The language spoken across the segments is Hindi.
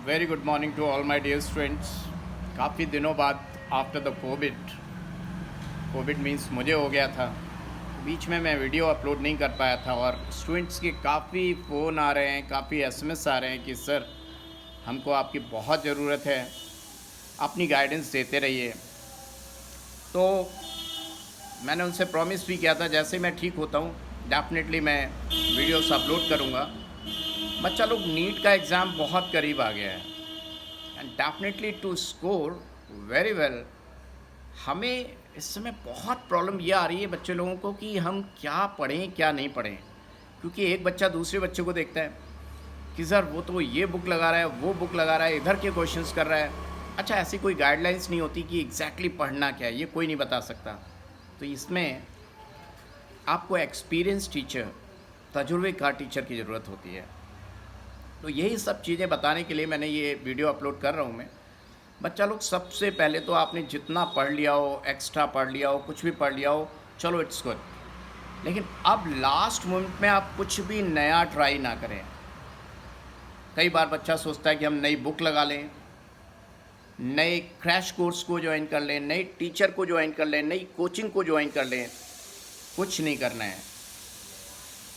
Very good morning to all my dear students. काफ़ी दिनों बाद आफ्टर द कोविड मीन्स मुझे हो गया था, बीच में मैं वीडियो अपलोड नहीं कर पाया था और स्टूडेंट्स के काफ़ी फ़ोन आ रहे हैं, काफ़ी एसएमएस आ रहे हैं कि सर हमको आपकी बहुत ज़रूरत है, अपनी गाइडेंस देते रहिए। तो मैंने उनसे प्रॉमिस भी किया था जैसे मैं ठीक होता हूँ डेफिनेटली मैं वीडियोस अपलोड करूँगा। बच्चा लोग नीट का एग्ज़ाम बहुत करीब आ गया है and definitely to score very well हमें इस समय बहुत प्रॉब्लम ये आ रही है बच्चे लोगों को कि हम क्या पढ़ें क्या नहीं पढ़ें, क्योंकि एक बच्चा दूसरे बच्चे को देखता है कि सर वो तो ये बुक लगा रहा है, वो बुक लगा रहा है, इधर के क्वेश्चंस कर रहा है। अच्छा, ऐसी कोई गाइडलाइंस नहीं होती कि एग्जैक्टली पढ़ना क्या है, ये कोई नहीं बता सकता। तो इसमें आपको एक्सपीरियंस टीचर, तजुर्बे का टीचर की ज़रूरत होती है। तो यही सब चीज़ें बताने के लिए मैंने ये वीडियो अपलोड कर रहा हूँ मैं। बच्चा लोग सबसे पहले तो आपने जितना पढ़ लिया हो, एक्स्ट्रा पढ़ लिया हो, कुछ भी पढ़ लिया हो, चलो इट्स गुड, लेकिन अब लास्ट मोमेंट में आप कुछ भी नया ट्राई ना करें। कई बार बच्चा सोचता है कि हम नई बुक लगा लें, नए क्रैश कोर्स को ज्वाइन कर लें, नए टीचर को ज्वाइन कर लें, नई कोचिंग को ज्वाइन कर लें। कुछ नहीं करना है।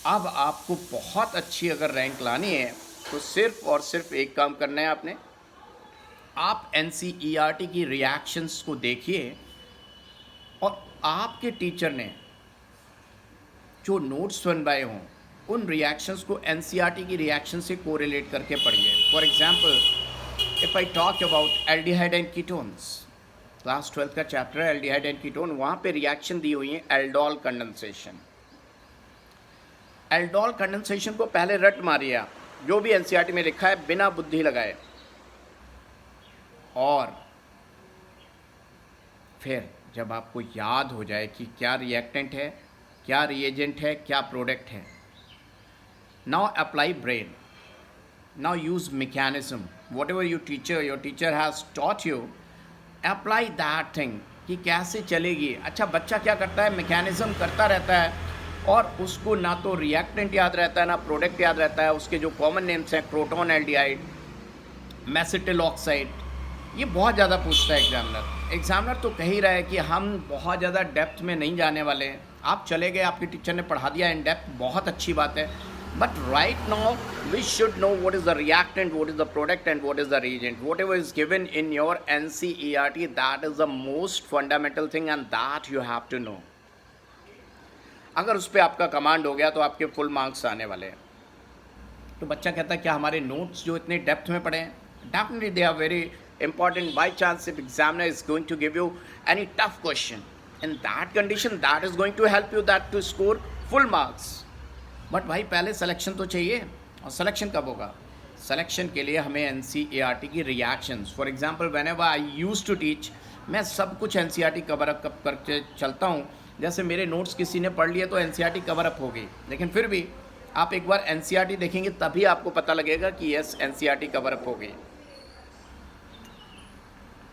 अब आपको बहुत अच्छी अगर रैंक लानी है तो सिर्फ और सिर्फ एक काम करना है आपने। आप एनसीईआरटी की रिएक्शंस को देखिए और आपके टीचर ने जो नोट्स बनवाए हों उन रिएक्शंस को एनसीईआरटी की रिएक्शन से कोरिलेट करके पढ़िए। For example, if I talk about aldehyde and ketones, class 12 का चैप्टर है एल्डिहाइड एंड कीटोन, वहाँ पे रिएक्शन दी हुई है एल्डोल कंडेंसेशन। एल्डोल कंडेंसेशन को पहले रट मारिए आप, जो भी एनसीईआरटी में लिखा है बिना बुद्धि लगाए, और फिर जब आपको याद हो जाए कि क्या रिएक्टेंट है, क्या रिएजेंट है, क्या प्रोडक्ट है, now apply brain, now use mechanism, what ever your teacher has taught you, apply that thing कि कैसे चलेगी। अच्छा, बच्चा क्या करता है, मैकेनिज्म करता रहता है और उसको ना तो रिएक्टेंट याद रहता है ना प्रोडक्ट याद रहता है। उसके जो कॉमन नेम्स हैं, क्रोटोन एल्डिहाइड, मेसिटिल ऑक्साइड, ये बहुत ज़्यादा पूछता है एग्जामिनर तो कह ही रहा है कि हम बहुत ज़्यादा डेप्थ में नहीं जाने वाले हैं। आप चले गए, आपके टीचर ने पढ़ा दिया इन डेप्थ, बहुत अच्छी बात है, but right now we should know what is the reactant, what is the product and what is the reagent. Whatever is given in your NCERT, that is the most fundamental thing and that you have to know. अगर उस पर आपका कमांड हो गया तो आपके फुल मार्क्स आने वाले हैं। तो बच्चा कहता है क्या हमारे नोट्स जो इतने डेप्थ में पढ़े हैं, definitely they are very important. By chance if examiner is going to give you any tough question, in that condition that is going to help you that to score full marks. but भाई पहले सिलेक्शन तो चाहिए, और सिलेक्शन कब होगा? सिलेक्शन के लिए हमें एनसीईआरटी की reactions, for example whenever I used to teach, मैं सब कुछ एनसीईआरटी कवर अप करके चलता हूँ। जैसे मेरे नोट्स किसी ने पढ़ लिए तो एनसीईआरटी कवर अप हो गई, लेकिन फिर भी आप एक बार एनसीईआरटी देखेंगे तभी आपको पता लगेगा कि यस एनसीईआरटी कवर अप हो गई।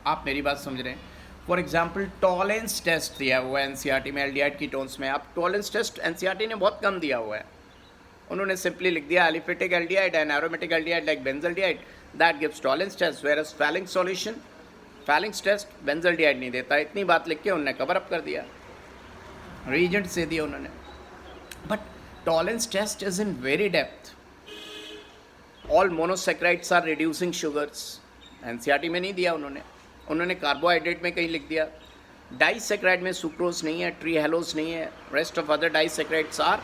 आप मेरी बात समझ रहे हैं? फॉर एग्जाम्पल टॉलेंस टेस्ट दिया हुआ है एनसीईआरटी में एल्डिहाइड कीटोन्स में। अब टॉलेंस टेस्ट एनसीईआरटी ने बहुत कम दिया हुआ है, उन्होंने सिंपली लिख दिया aliphatic aldehyde and aromatic aldehyde like benzaldehyde that gives Tollens test, whereas Fehling solution, Fehling's test benzaldehyde नहीं देता। इतनी बात लिख के उन्होंने कवर अप कर दिया, रीजेंट से दिया उन्होंने। But Tollens test is in very depth. All monosaccharides are reducing sugars, NCERT में नहीं दिया उन्होंने कार्बोहाइड्रेट में कहीं लिख दिया। डाइसेक्राइड में सुक्रोज नहीं है, ट्री हेलोज नहीं है, rest of other disaccharides are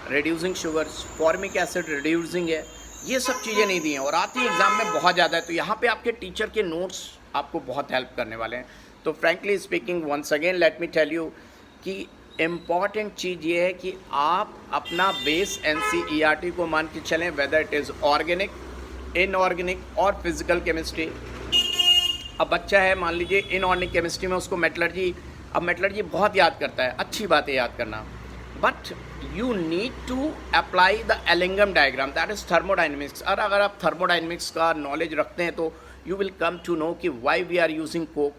reducing sugars, formic acid reducing है, ये सब चीज़ें नहीं दी हैं और आती है एग्जाम में बहुत ज़्यादा है। तो यहाँ पे आपके टीचर के नोट्स आपको बहुत हेल्प करने वाले हैं। तो frankly speaking once again let me tell you कि इम्पॉर्टेंट चीज़ ये है कि आप अपना बेस एनसीईआरटी को मान के चलें, whether it is organic, inorganic और फिजिकल केमिस्ट्री। अब बच्चा है, मान लीजिए इनऑर्गेनिक केमिस्ट्री में उसको मेटलर्जी, अब मेटलर्जी बहुत याद करता है, अच्छी बात है याद करना, but you need to apply the Ellingham diagram, that is thermodynamics. और अगर आप थर्मोडाइनमिक्स का नॉलेज रखते हैं तो you will come to know कि why we are using coke,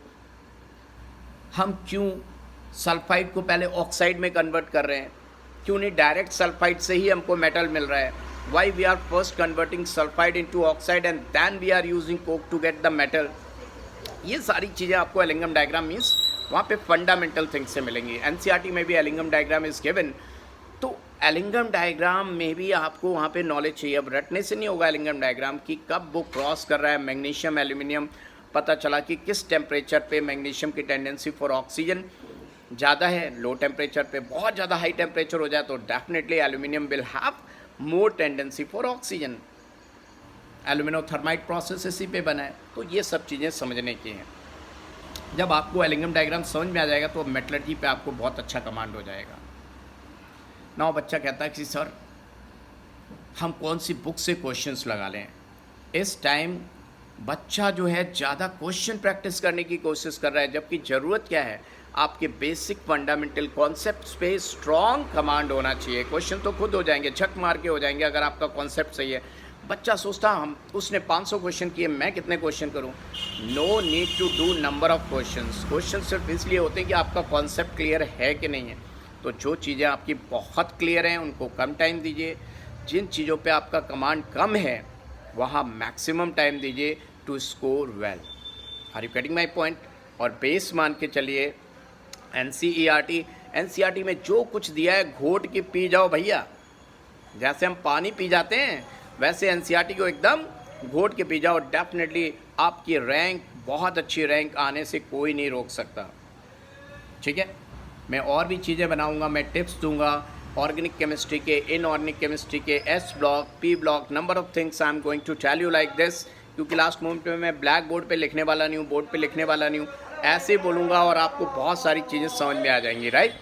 हम क्यों सल्फाइड को पहले ऑक्साइड में कन्वर्ट कर रहे हैं, क्यों नहीं डायरेक्ट सल्फाइड से ही हमको मेटल मिल रहा है। why we are first converting sulfide into oxide and then we are using coke to get the metal. ये सारी चीज़ें आपको एलिंगम डायग्राम मीन्स वहाँ पे फंडामेंटल थिंग्स से मिलेंगी. एनसीईआरटी में भी एलिंगम डायग्राम इज गिवन. तो एलिंगम डायग्राम में भी आपको वहाँ पे नॉलेज चाहिए. अब रटने से नहीं होगा एलिंगम डायग्राम कि कब वो क्रॉस कर रहा है मैग्नीशियम एल्यूमिनियम. पता चला कि किस टेम्परेचर पे मैग्नीशियम की टेंडेंसी फॉर ऑक्सीजन ज़्यादा है, लो टेम्परेचर पे. बहुत ज़्यादा हाई टेम्परेचर हो जाए तो definitely aluminium will have more tendency for oxygen. Aluminothermite process इसी पे बना है. तो ये सब चीज़ें समझने की हैं. जब आपको एलिंगम डायग्राम समझ में आ जाएगा तो मेटलर्जी पे आपको बहुत अच्छा कमांड हो जाएगा. ना बच्चा कहता है कि सर हम कौन सी बुक से क्वेश्चंस लगा लें. इस टाइम बच्चा जो है ज़्यादा क्वेश्चन प्रैक्टिस करने की कोशिश कर रहा है, जबकि ज़रूरत क्या है, आपके बेसिक फंडामेंटल कॉन्सेप्ट्स पे स्ट्रॉन्ग कमांड होना चाहिए. क्वेश्चन तो खुद हो जाएंगे, झक मार के हो जाएंगे अगर आपका कॉन्सेप्ट सही है. बच्चा सोचता हम उसने 500 क्वेश्चन किए, मैं कितने क्वेश्चन करूं. No need to do number of questions. Question सिर्फ इसलिए होते हैं कि आपका कॉन्सेप्ट क्लियर है कि नहीं है. तो जो चीज़ें आपकी बहुत क्लियर हैं उनको कम टाइम दीजिए. जिन चीज़ों पे आपका कमांड कम है वहाँ मैक्सिमम टाइम दीजिए to score well. Are you getting my point. और बेस मान के चलिए एनसीईआरटी में जो कुछ दिया है घोट के पी जाओ भैया. जैसे हम पानी पी जाते हैं वैसे एनसीईआरटी को एकदम घोट के पी जाओ. डेफिनेटली आपकी रैंक, बहुत अच्छी रैंक आने से कोई नहीं रोक सकता. ठीक है, मैं और भी चीज़ें बनाऊंगा, मैं टिप्स दूंगा ऑर्गेनिक केमिस्ट्री के, इनऑर्गेनिक केमिस्ट्री के, S block, P block, number of things I am going to tell you like this. क्योंकि लास्ट मोमेंट में मैं ब्लैक बोर्ड पे लिखने वाला नहीं हूँ, बोर्ड पे लिखने वाला नहीं हूँ. ऐसे बोलूँगा और आपको बहुत सारी चीज़ें समझ में आ जाएंगी. राइट.